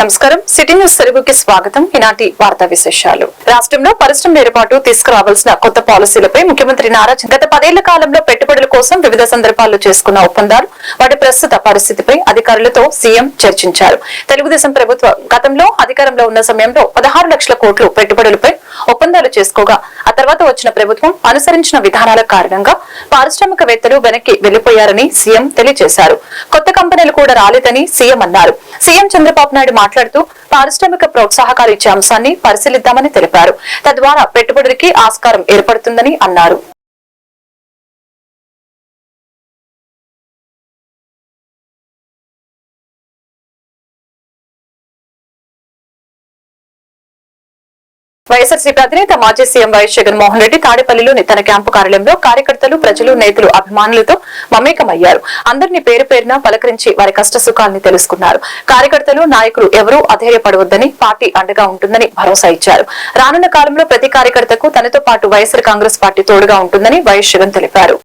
నమస్కారం. City news తెలుగుకి స్వాగతం. ఈనాటి వార్తా విశేషాలు. రాష్ట్రంలో పరిశ్రమల ఏర్పాటు తీసుకురావాల్సిన కొత్త పాలసీలపై ముఖ్యమంత్రి నారా గత 10 ఏళ్ల కాలంలో పెట్టుబడుల కోసం వివిధ సందర్భాల్లో చేసుకున్న ఒప్పందాలు, వాటి ప్రస్తుత పరిస్థితిపై అధికారులతో సీఎం చర్చించారు. తెలుగుదేశం ప్రభుత్వం గతంలో అధికారంలో ఉన్న సమయంలో 16 లక్షల కోట్లు పెట్టుబడులపై ఒప్పందాలు చేసుకోగా ఆ తర్వాత వచ్చిన ప్రభుత్వం అనుసరించిన విధానాల కారణంగా పారిశ్రామికవేత్తలు వెనక్కి వెళ్లిపోయారని సీఎం తెలియజేశారు. కొత్త కంపెనీలు కూడా రాలేదని సీఎం అన్నారు. సీఎం చంద్రబాబు నాయుడు మాట్లాడుతూ పారిశ్రామిక ప్రోత్సాహకాలు ఇచ్చే అంశాన్ని పరిశీలిద్దామని తెలిపారు. తద్వారా పెట్టుబడులకి ఆస్కారం ఏర్పడుతుందని అన్నారు. వైఎస్ఆర్సీపీ అధినేత మాజీ సీఎం వైఎస్ జగన్మోహన్ రెడ్డి తాడేపల్లిలోని తన క్యాంపు కార్యాలయంలో కార్యకర్తలు, ప్రజలు, నేతలు, అభిమానులతో మమేకమయ్యారు. అందరినీ పేరు పేరున పలకరించి వారి కష్ట సుఖాలను తెలుసుకున్నారు. కార్యకర్తలు, నాయకులు ఎవరూ అధైర్యపడవద్దని, పార్టీ అండగా ఉంటుందని భరోసా ఇచ్చారు. రానున్న కాలంలో ప్రతి కార్యకర్తకు తనతో పాటు వైఎస్ఆర్ కాంగ్రెస్ పార్టీ తోడుగా ఉంటుందని వైఎస్ జగన్ తెలిపారు.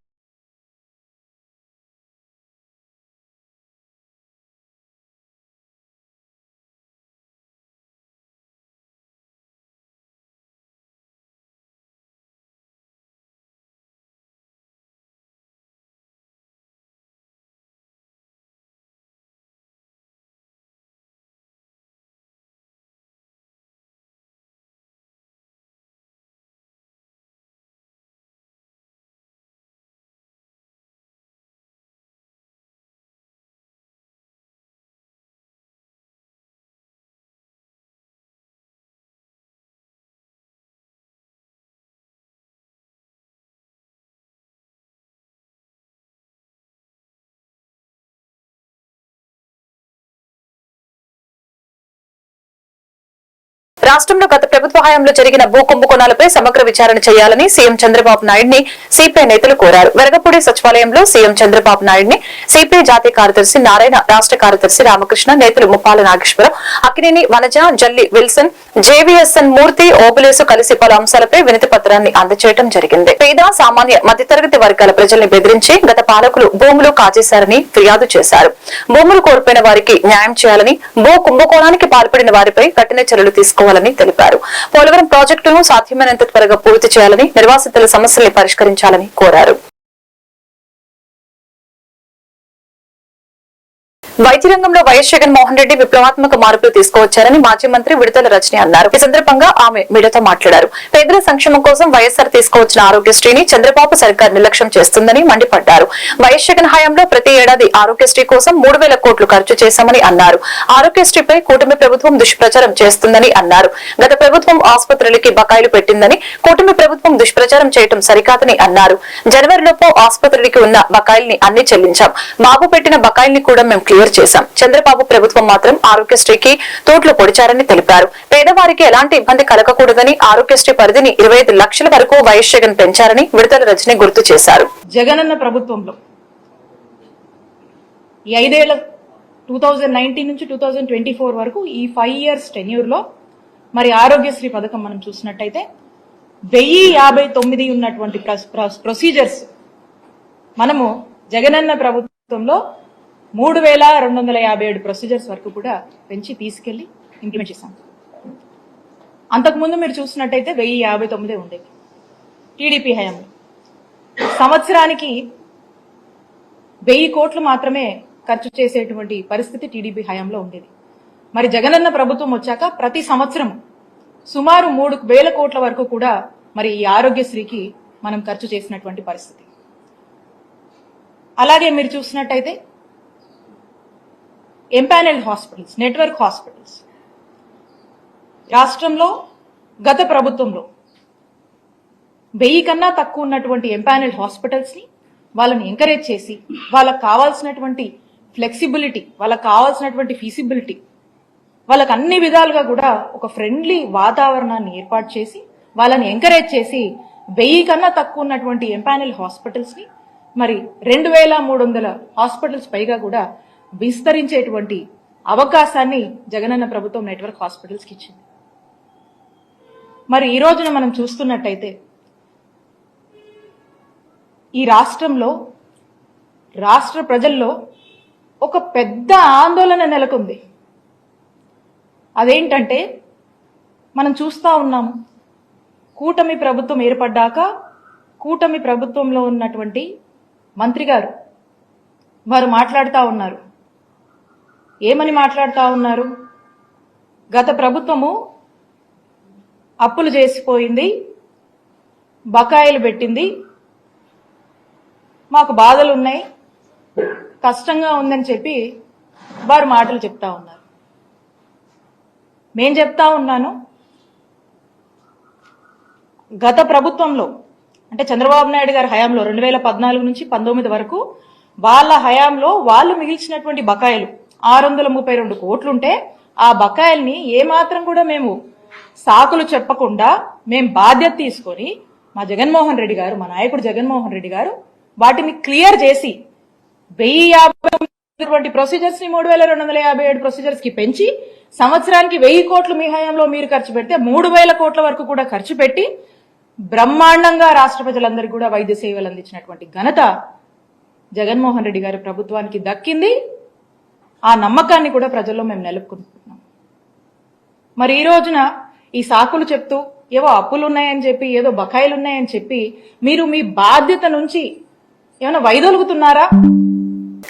రాష్ట్రంలో గత ప్రభుత్వ హయాంలో జరిగిన భూ కుంభకోణాలపై సమగ్ర విచారణ చేయాలని సీఎం చంద్రబాబు నాయుడిని సిపిఐ నేతలు కోరారు. వెరగపూడి సచివాలయంలో సీఎం చంద్రబాబు నాయుడిని సిపిఐ జాతీయ కార్యదర్శి నారాయణ, రాష్ట్ర కార్యదర్శి రామకృష్ణ, నేతలు ముప్పాల నాగేశ్వరరావు, అక్కినేని వనజ, జల్లి విల్సన్, జేవీఎస్ఎన్ మూర్తి, ఓబులేసు కలిసి పలు అంశాలపై వినతి పత్రాన్ని అందజేయడం జరిగింది. పేద, సామాన్య, మధ్యతరగతి వర్గాల ప్రజల్ని బెదిరించి గత పాలకులు భూములు కాజేశారని ఫిర్యాదు చేశారు. భూములు కోల్పోయిన వారికి న్యాయం చేయాలని, భూ కుంభకోణానికి పాల్పడిన వారిపై కఠిన చర్యలు తీసుకోవాలని తెలిపారు. పోలవరం ప్రాజెక్టును సాధ్యమైనంత త్వరగా పూర్తి చేయాలని, నిర్వాసితుల సమస్యల్ని పరిష్కరించాలని కోరారు. వైద్య రంగంలో వైఎస్ జగన్మోహన్ రెడ్డి విప్లవాత్మక మార్పులు తీసుకువచ్చారని మాజీ మంత్రి విడుదల రజని అన్నారు. ఈ సందర్భంగా ఆమె మీడియాతో మాట్లాడారు. పేదల సంక్షేమం కోసం వైఎస్ఆర్ తీసుకువచ్చిన ఆరోగ్యశ్రీని చంద్రబాబు సర్కార్ నిర్లక్ష్యం చేస్తుందని మండిపడ్డారు. వైఎస్ జగన్ హయాంలో ప్రతి ఏడాది ఆరోగ్యశ్రీ కోసం 3,000 కోట్లు ఖర్చు చేశామని అన్నారు. ఆరోగ్యశ్రీపై కూటమి ప్రభుత్వం దుష్ప్రచారం చేస్తుందని అన్నారు. గత ప్రభుత్వం ఆసుపత్రులకి బకాయిలు పెట్టిందని, కూటమి ప్రభుత్వం దుష్ప్రచారం చేయడం సరికాదని అన్నారు. జనవరిలోపు ఆసుపత్రులకి ఉన్న బకాయిల్ని అన్ని చెల్లించాం. బాబు పెట్టిన బకాయిల్ని కూడా మేము క్లియర్ చేశాం. చంద్రబాబు ప్రభుత్వం మాత్రం ఆరోగ్యశ్రీకి తోట్లు పొడిచారని తెలిపారు. పేదవారికి ఎలాంటి ఇబ్బంది కలగకూడదని ఆరోగ్యశ్రీ పరిధిని 25 లక్షల వరకు వైఎస్ జగన్ పెంచారని విడుదల రజని గుర్తు చేశారు. జగనన్న ప్రభుత్వంలో ఈ 5 ఏళ్ల 2019 నుంచి 2024 వరకు ఈ 5 years టెన్యూర్ లో మరి ఆరోగ్యశ్రీ పథకం మనం చూసినట్టయితే 1059 ఉన్నటువంటి ప్రొసీజర్స్ మనము జగనన్న ప్రభుత్వంలో 3,257 ప్రొసీజర్స్ వరకు కూడా పెంచి తీసుకెళ్లి ఇంప్లిమెంట్ చేశాం. అంతకుముందు మీరు చూసినట్టయితే 1059 ఉండేది టీడీపీ హయాంలో. సంవత్సరానికి 1000 కోట్లు మాత్రమే ఖర్చు చేసేటువంటి పరిస్థితి టీడీపీ హయాంలో ఉండేది. మరి జగనన్న ప్రభుత్వం వచ్చాక ప్రతి సంవత్సరం సుమారు 3,000 కోట్ల వరకు కూడా మరి ఈ ఆరోగ్యశ్రీకి మనం ఖర్చు చేసినటువంటి పరిస్థితి. అలాగే మీరు చూసినట్టయితే ఎంపానెల్డ్ హాస్పిటల్స్, నెట్వర్క్ హాస్పిటల్స్ రాష్ట్రంలో గత ప్రభుత్వంలో 1000 కన్నా తక్కువ ఉన్నటువంటి ఎంపానెల్డ్ హాస్పిటల్స్ ని వాళ్ళని ఎంకరేజ్ చేసి వాళ్ళకు కావాల్సినటువంటి ఫ్లెక్సిబిలిటీ, వాళ్ళకు కావాల్సినటువంటి ఫీజిబిలిటీ, వాళ్ళకు అన్ని విధాలుగా కూడా ఒక ఫ్రెండ్లీ వాతావరణాన్ని ఏర్పాటు చేసి వాళ్ళని ఎంకరేజ్ చేసి 1000 కన్నా తక్కువ ఉన్నటువంటి ఎంపానెల్ హాస్పిటల్స్ ని మరి 2,300 హాస్పిటల్స్ పైగా కూడా విస్తరించేటువంటి అవకాశాన్ని జగనన్న ప్రభుత్వం నెట్వర్క్ హాస్పిటల్స్ కి ఇచ్చింది. మరి ఈ రోజున మనం చూస్తున్నట్టయితే ఈ రాష్ట్రంలో రాష్ట్ర ప్రజల్లో ఒక పెద్ద ఆందోళన నెలకొంది. అదేంటంటే మనం చూస్తూ ఉన్నాము, కూటమి ప్రభుత్వం ఏర్పడ్డాక కూటమి ప్రభుత్వంలో ఉన్నటువంటి మంత్రి గారు వారు మాట్లాడుతూ ఉన్నారు. ఏమని మాట్లాడుతూ ఉన్నారు? గత ప్రభుత్వము అప్పులు చేసిపోయింది, బకాయిలు పెట్టింది, మాకు బాధలు ఉన్నాయి, కష్టంగా ఉందని చెప్పి వారు మాటలు చెప్తా ఉన్నారు. నేను చెప్తా ఉన్నాను, గత ప్రభుత్వంలో అంటే చంద్రబాబు నాయుడు గారి హయాంలో 2014 నుంచి 19 వరకు వాళ్ళ హయాంలో వాళ్ళు మిగిల్చినటువంటి బకాయిలు 632 కోట్లుంటే ఆ బకాయిల్ని ఏమాత్రం కూడా మేము సాకులు చెప్పకుండా మేము బాధ్యత తీసుకొని మా జగన్మోహన్ రెడ్డి గారు, మా నాయకుడు జగన్మోహన్ రెడ్డి గారు వాటిని క్లియర్ చేసి 1050 ప్రొసీజర్స్ ని 3257 ప్రొసీజర్స్ కి పెంచి సంవత్సరానికి 1000 కోట్లు మీ హయాంలో మీరు ఖర్చు పెడితే 3000 కోట్ల వరకు కూడా ఖర్చు పెట్టి బ్రహ్మాండంగా రాష్ట్ర ప్రజలందరికీ కూడా వైద్య సేవలు అందించినటువంటి ఘనత జగన్మోహన్ రెడ్డి గారి ప్రభుత్వానికి దక్కింది. ఆ నమ్మకాన్ని కూడా ప్రజల్లో మేము నిలుపుకుంటున్నాం. మరి ఈ రోజున ఈ సాకులు చెప్తూ ఏవో అప్పులు ఉన్నాయని చెప్పి, ఏదో బకాయిలు ఉన్నాయని చెప్పి మీరు మీ బాధ్యత నుంచి ఏమైనా వైదొలుగుతున్నారా?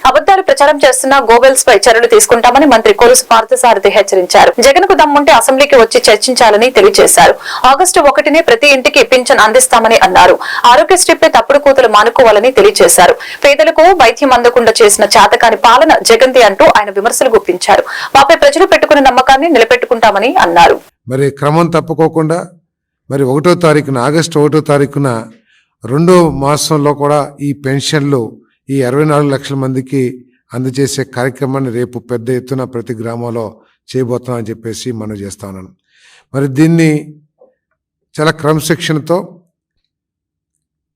అబద్దాలు ప్రచారం చేస్తున్న గోబెల్స్ పై చర్యలు తీసుకుంటామని మంత్రి కొలుసు పార్థసారథి హెచ్చరించారు. జగన్ కు దమ్ముంటే అసెంబ్లీకి వచ్చి చర్చించాలని తెలియజేశారు. ఆగస్టు 1నే ప్రతి ఇంటికి పింఛన్ అందిస్తామని అన్నారు. ఆరోగ్యశ్రీపై తప్పుడు కూతులు మానుకోవాలని తెలియజేశారు. పేదలకు వైద్యం అందకుండా చేసిన చేతకాని పాలన జగన్ది అంటూ ఆయన విమర్శలు గుప్పించారు. మాపై ప్రజలు పెట్టుకున్న నమ్మకాన్ని నిలబెట్టుకుంటామని అన్నారు. మరి క్రమం తప్పకోకుండా మరి 1వ తారీఖున ఆగస్టు 1వ తారీఖున 2వ మాసంలో కూడా ఈ పెన్షన్లు ఈ 64 లక్షల మందికి అందజేసే కార్యక్రమాన్ని రేపు పెద్ద ఎత్తున ప్రతి గ్రామంలో చేయబోతున్నామని చెప్పేసి మనం చేస్తా ఉన్నాను. మరి దీన్ని చాలా క్రమశిక్షణతో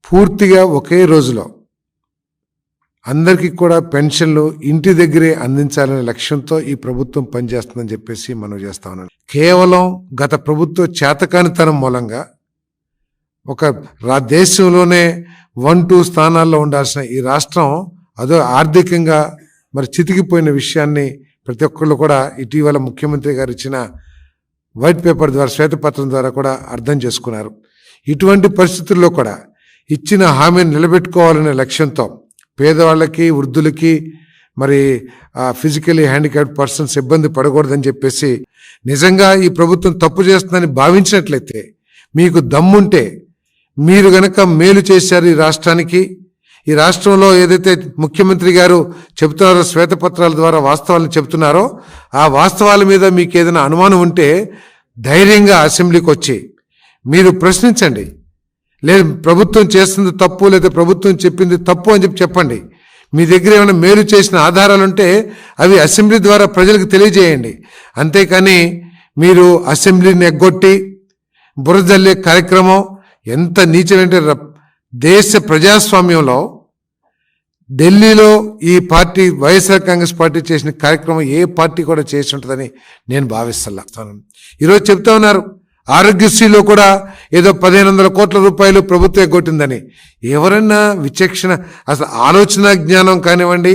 పూర్తిగా ఒకే రోజులో అందరికీ కూడా పెన్షన్లు ఇంటి దగ్గరే అందించాలనే లక్ష్యంతో ఈ ప్రభుత్వం పనిచేస్తుందని చెప్పేసి మనం చేస్తా ఉన్నాను. కేవలం గత ప్రభుత్వ చేతకానితనం మూలంగా ఒక దేశంలోనే 1-2 స్థానాల్లో ఉండాల్సిన ఈ రాష్ట్రం అదో ఆర్థికంగా మరి చితికిపోయిన విషయాన్ని ప్రతి ఒక్కళ్ళు కూడా ఇటీవల ముఖ్యమంత్రి గారు ఇచ్చిన వైట్ పేపర్ ద్వారా, శ్వేతపత్రం ద్వారా కూడా అర్థం చేసుకున్నారు. ఇటువంటి పరిస్థితుల్లో కూడా ఇచ్చిన హామీని నిలబెట్టుకోవాలనే లక్ష్యంతో పేదవాళ్ళకి, వృద్ధులకి, మరి ఫిజికలీ హ్యాండిక్యాప్డ్ పర్సన్స్ ఇబ్బంది పడకూడదని చెప్పేసి నిజంగా ఈ ప్రభుత్వం తప్పు చేస్తుందని భావించినట్లయితే, మీకు దమ్ముంటే మీరు గనక మేలు చేశారు ఈ రాష్ట్రానికి, ఈ రాష్ట్రంలో ఏదైతే ముఖ్యమంత్రి గారు చెబుతున్నారో, శ్వేతపత్రాల ద్వారా వాస్తవాలను చెబుతున్నారో, ఆ వాస్తవాల మీద మీకు ఏదైనా అనుమానం ఉంటే ధైర్యంగా అసెంబ్లీకి వచ్చి మీరు ప్రశ్నించండి. లేదు ప్రభుత్వం చేస్తుంది తప్పు, లేదా ప్రభుత్వం చెప్పింది తప్పు అని చెప్పండి. మీ దగ్గర ఏమైనా మేలు చేసిన ఆధారాలుంటే అవి అసెంబ్లీ ద్వారా ప్రజలకు తెలియజేయండి. అంతేకాని మీరు అసెంబ్లీని ఎగ్గొట్టి బురదల్లే కార్యక్రమం ఎంత నీచమంటే, దేశ ప్రజాస్వామ్యంలో ఢిల్లీలో ఈ పార్టీ వైఎస్ఆర్ కాంగ్రెస్ పార్టీ చేసిన కార్యక్రమం ఏ పార్టీ కూడా చేసి ఉంటుందని నేను భావిస్తాను. ఈరోజు చెప్తా ఉన్నారు ఆరోగ్యశ్రీలో కూడా ఏదో 1500 కోట్ల రూపాయలు ప్రభుత్వం ఎగ్గొట్టిందని. ఎవరన్నా విచక్షణ, అసలు ఆలోచన జ్ఞానం కానివ్వండి,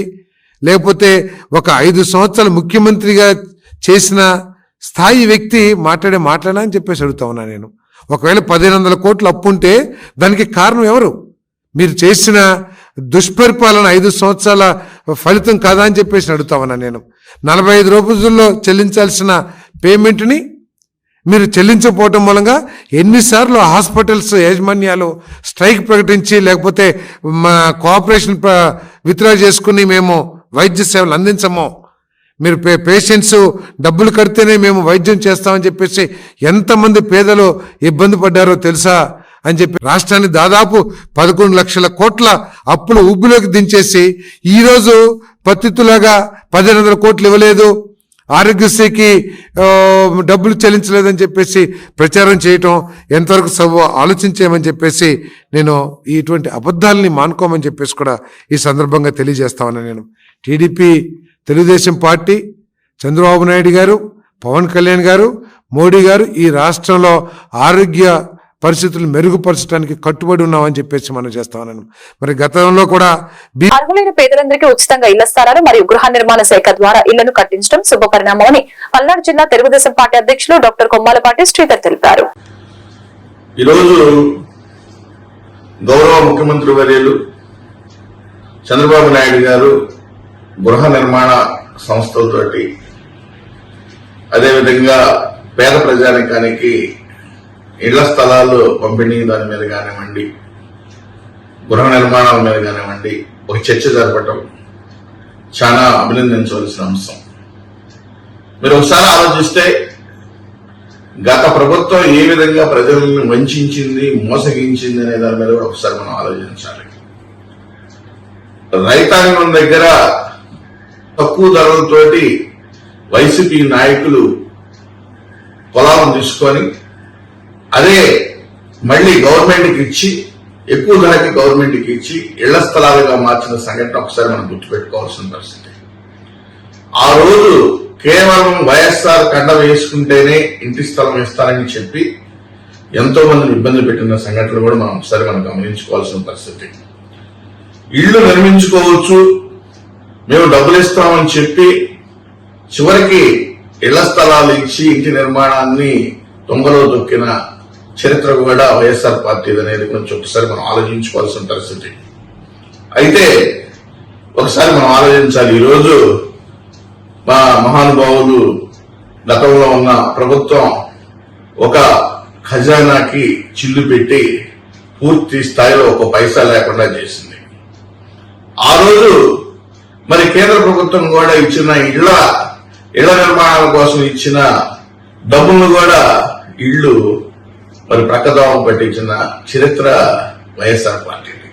లేకపోతే ఒక 5 సంవత్సరాలు ముఖ్యమంత్రిగా చేసిన స్థాయి వ్యక్తి మాట్లాడా అని చెప్పేసి అడుగుతా ఉన్నా నేను. ఒకవేళ 1500 కోట్లు అప్పు ఉంటే దానికి కారణం ఎవరు? మీరు చేసిన దుష్పరిపాలన 5 సంవత్సరాల ఫలితం కాదా అని చెప్పేసి అడుగుతా ఉన్నా నేను. 45 రోజుల్లో చెల్లించాల్సిన పేమెంట్ని మీరు చెల్లించకపోవటం మూలంగా ఎన్నిసార్లు హాస్పిటల్స్ యాజమాన్యాలు స్ట్రైక్ ప్రకటించి, లేకపోతే మా కోఆపరేషన్ విత్డ్రా చేసుకుని మేము వైద్య సేవలు అందించము, మీరు పేషెంట్స్ డబ్బులు కడితేనే మేము వైద్యం చేస్తామని చెప్పేసి ఎంతమంది పేదలు ఇబ్బంది పడ్డారో తెలుసా అని చెప్పి రాష్ట్రాన్ని దాదాపు 11 లక్షల కోట్ల అప్పులు ఊబిలోకి దించేసి ఈరోజు పత్తితులాగా 1500 కోట్లు ఇవ్వలేదు, ఆరోగ్యశ్రీకి డబ్బులు చెల్లించలేదని చెప్పేసి ప్రచారం చేయటం ఎంతవరకు ఆలోచించేయమని చెప్పేసి నేను ఇటువంటి అబద్ధాలని మానుకోమని చెప్పేసి కూడా ఈ సందర్భంగా తెలియజేస్తామని నేను. టీడీపీ, తెలుగుదేశం పార్టీ, చంద్రబాబు నాయుడు గారు, పవన్ కళ్యాణ్ గారు, మోడీ గారు ఈ రాష్ట్రంలో ఆరోగ్య పరిస్థితులు మెరుగుపరచడానికి కట్టుబడి ఉన్నామని చెప్పేసి మనం చేస్తా ఉన్నాను. మరి గతంలో కూడా అర్హులైన పేదలందరికీ ఉచితంగా ఇళ్ల స్థలాలు మరియు గృహ నిర్మాణ శాఖ ద్వారా ఇళ్లను కట్టించడం శుభ పరిణామమని పల్నాడు జిల్లా తెలుగుదేశం పార్టీ అధ్యక్షులు డాక్టర్ కొమ్మాలపాటి శ్రీధర్ తెలిపారు. ఈరోజు గౌరవ ముఖ్యమంత్రి వర్యులు చంద్రబాబు నాయుడు గారు గృహ నిర్మాణ సంస్థలతోటి అదేవిధంగా పేద ప్రజానికానికి ఇళ్ల స్థలాలు పంపిణీ దాని మీద కానివ్వండి, గృహ నిర్మాణాల మీద కానివ్వండి ఒక చర్చ జరపటం చాలా అభినందించవలసిన అంశం. మీరు ఒకసారి ఆలోచిస్తే గత ప్రభుత్వం ఏ విధంగా ప్రజలను వంచింది, మోసగించింది అనే దాని మీద కూడా ఒకసారి మనం ఆలోచించాలి. రైతాంగం దగ్గర తక్కువ ధరలతోటి వైసీపీ నాయకులు పొలాలను తీసుకొని అదే మళ్లీ గవర్నమెంట్కి ఇచ్చి ఎక్కువ ధరకి గవర్నమెంట్కి ఇచ్చి ఇళ్ల స్థలాలుగా మార్చిన సంఘటన ఒకసారి మనం గుర్తుపెట్టుకోవాల్సిన పరిస్థితి. ఆ రోజు కేవలం వైఎస్ఆర్ కండ వేసుకుంటేనే ఇంటి స్థలం ఇస్తారని చెప్పి ఎంతో మందిని ఇబ్బంది పెట్టిన సంఘటనలు కూడా మనం ఒకసారి మనం గమనించుకోవాల్సిన పరిస్థితి. ఇళ్లు నిర్మించుకోవచ్చు, మేము డబ్బులు ఇస్తామని చెప్పి చివరికి ఇళ్ల స్థలాలు ఇచ్చి ఇంటి నిర్మాణాన్ని దొంగలో దొక్కిన చరిత్ర కూడా వైఎస్ఆర్ పార్టీ అనేది కొంచెం ఒకసారి మనం ఆలోచించుకోవాల్సిన పరిస్థితి. అయితే ఒకసారి మనం ఆలోచించాలి. ఈరోజు మా మహానుభావులు గతంలో ఉన్న ప్రభుత్వం ఒక ఖజానాకి చిల్లు పెట్టి పూర్తి స్థాయిలో ఒక పైసా లేకుండా చేసింది. ఆ రోజు మరి కేంద్ర ప్రభుత్వం కూడా ఇచ్చిన ఇళ్ల నిర్మాణాల కోసం ఇచ్చిన డబ్బులను కూడా ఇళ్లు మరి ప్రక్కదోవం పట్టించిన చరిత్ర వైఎస్ఆర్ పార్టీది.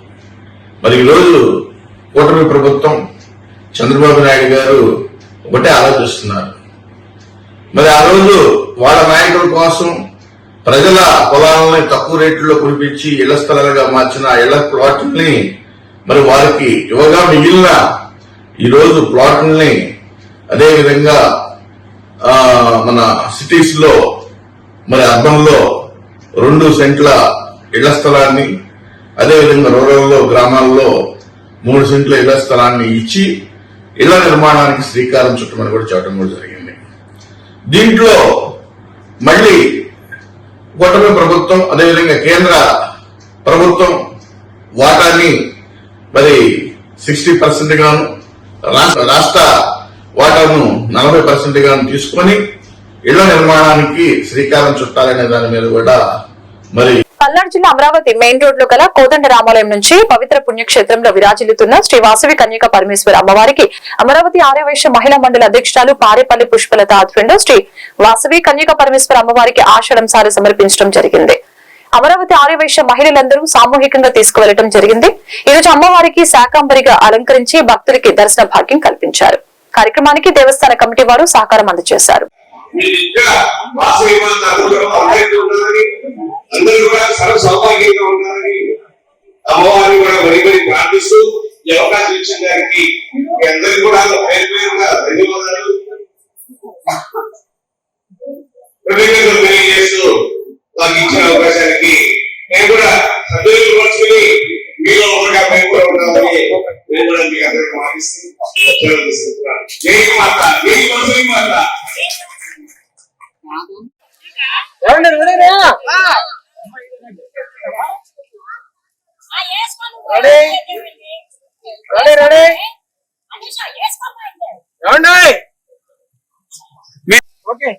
మరి ఈరోజు కూటమి ప్రభుత్వం చంద్రబాబు నాయుడు గారు ఒకటే ఆలోచిస్తున్నారు. మరి ఆ రోజు వాళ్ళ నాయకుల కోసం ప్రజల పొలాలని తక్కువ రేట్లలో కురిపించి ఇళ్ల స్థలాలుగా మార్చిన ఇళ్ల ప్లాట్లని మరి వారికి ఇవ్వగా మిగిలిన ఈరోజు ప్లాట్లని అదేవిధంగా మన సిటీస్ లో మరి అర్బన్ లో 2 సెంట్ల ఇళ్ల స్థలాన్ని, అదేవిధంగా రూరల్ లో గ్రామాల్లో 3 సెంట్ల ఇళ్ల స్థలాన్ని ఇచ్చి ఇళ్ల నిర్మాణానికి శ్రీకారం చుట్టమని కూడా చెప్పడం కూడా జరిగింది. దీంట్లో మళ్లీ కూటమి ప్రభుత్వం అదేవిధంగా కేంద్ర ప్రభుత్వం వాటాన్ని మరి 60% గాను రాష్ట్ర వాటాను 40% గాను తీసుకొని ఇళ్ల నిర్మాణానికి శ్రీకారం చుట్టాలనే దాని మీద కూడా మరి పల్నాడు జిల్లా అమరావతి మెయిన్ రోడ్ లో గల కోదండ రామాలయం నుంచి పవిత్ర పుణ్యక్షేత్రంలో విరాజిల్లుతున్న శ్రీ వాసవి కన్యక పరమేశ్వర అమ్మవారికి అమరావతి ఆర్యవైశ్య మహిళా మండలి అధ్యక్షురాలు పారేపల్లి పుష్పలత ఆధ్వర్యంలో శ్రీ వాసవి కన్యక పరమేశ్వర అమ్మవారికి ఆషాఢంసారి సమర్పించడం జరిగింది. అమరావతి ఆర్యవైశ్య మహిళలందరూ సామూహికంగా తీసుకువెళ్లడం జరిగింది. ఈ రోజు అమ్మవారికి శాకాంబరిగా అలంకరించి భక్తులకి దర్శన భాగ్యం కల్పించారు. కార్యక్రమానికి దేవస్థాన కమిటీ వారు సహకారం అందజేశారు. అందరూ కూడా సర్వ సౌభాగ్యంగా ఉండాలని అమ్మవారిని కూడా మరీ మరీ ప్రార్థిస్తూ ఈ అవకాశం ఇచ్చిన గారికి మీ అందరికీ కూడా పేరు పేరుగా ధన్యవాదాలు తెలియజేస్తూ నాకు ఇచ్చిన అవకాశానికి నేను కూడా సద్వినియోగపరుచుకుని మీలో ఒకగా మేము కూడా ఉండాలని నేను కూడా మీకు అందరికీ మాటిస్తూ తీసుకుంటున్నాను. జై మాత, జై వాసవి మాత. ఓకే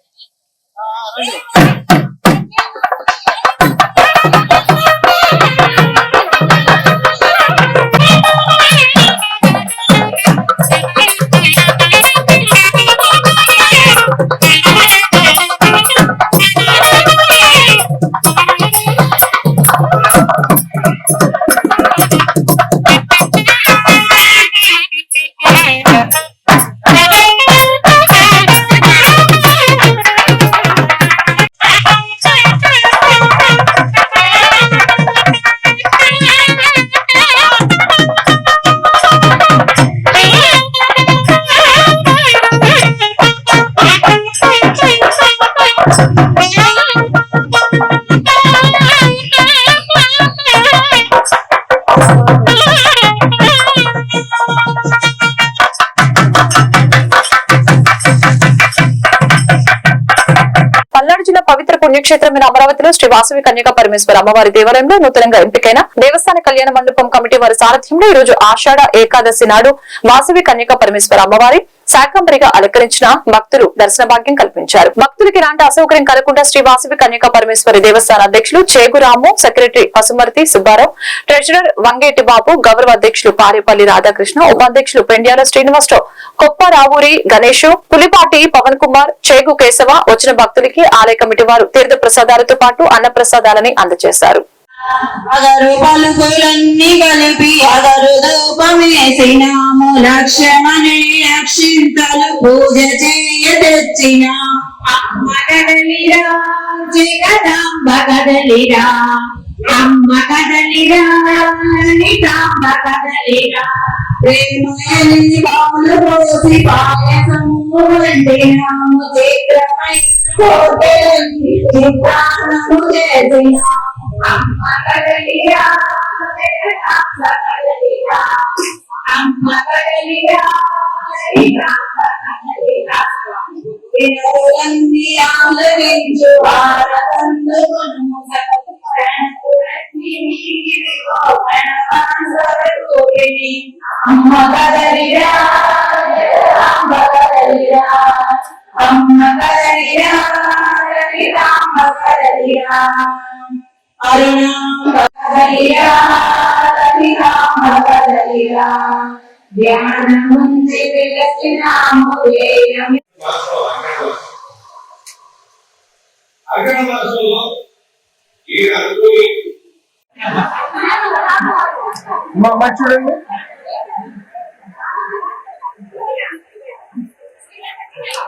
శంకర్ పుణ్యక్షేత్రమైన అమరావతిలో శ్రీ వాసవి కన్యకా పరమేశ్వర అమ్మవారి దేవాలయంలో నూతనంగా ఎంపికైన దేవస్థాన కళ్యాణ మండపం కమిటీ వారి సారథ్యంలో ఈ రోజు ఆషాఢ ఏకాదశి నాడు వాసవి కన్యకా పరమేశ్వర అమ్మవారి శాకంబరిగా అలంకరించిన భక్తులు దర్శన భాగ్యం కల్పించారు. భక్తులకి ఎలాంటి అసౌకర్యం కలగకుండా శ్రీ వాసవి కన్యకా పరమేశ్వరి దేవస్థాన అధ్యక్షులు చేగురాము, సెక్రటరీ పసుమర్తి సుబ్బారావు, ట్రెజరర్ వంగేటి బాబు, గౌరవ అధ్యక్షులు పారేపల్లి రాధాకృష్ణ, ఉపాధ్యక్షులు పెండ్యాల శ్రీనివాసరావు, కొప్పారావూరి గణేష్, పులిపాటి పవన్ కుమార్, చేగు కేశవ వచ్చిన భక్తులకి ఆలయ కమిటీ వారు తీర్థ ప్రసాదాలతో పాటు అన్న ప్రసాదాలని అందజేశారు. అగరు పలుకులన్నీ కలిపి అగరు ధూపమేసినాము లక్ష్మణి అక్షింతలు పూజ చేయ తెచ్చిన అమ్మ కదలిరా జగదాంబ కదలిరా అమ్మ కదలిరా నితాంబ కదలిరా ప్రేమని పాలు పోసి పాయసము వండినాము చిత్రమై కోటెలన్నీ చిత్రాన్నము చేసినా అమ్మ కదలిరా జగదాంబ కదలిరా అమ్మ కదలిరా నితాంబ కదలిరా వినోదన్ని ఆలరించు భారతందుకును అమ్మ కదలిరా రామ కదలిరా అమ్మ కదలిరా రామ కదలిరా అరుణాంబ కదలిరా రామ కదలిరా ధ్యానముంచి విలసినాము వేయం అగ్రహ మాసంలో ఈ అనుకూలి చూడండి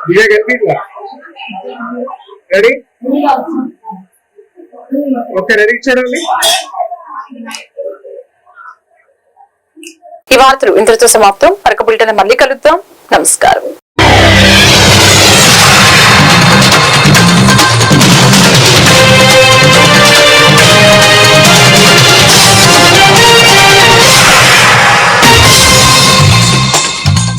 ఇదే కనిపిట్లా రెడీ ఓకే రెడీ చూడండి. ఈ వార్తలు ఇంతటితో సమాప్తం. మరొక బులెటిన్ మళ్ళీ కలుద్దాం. నమస్కారం.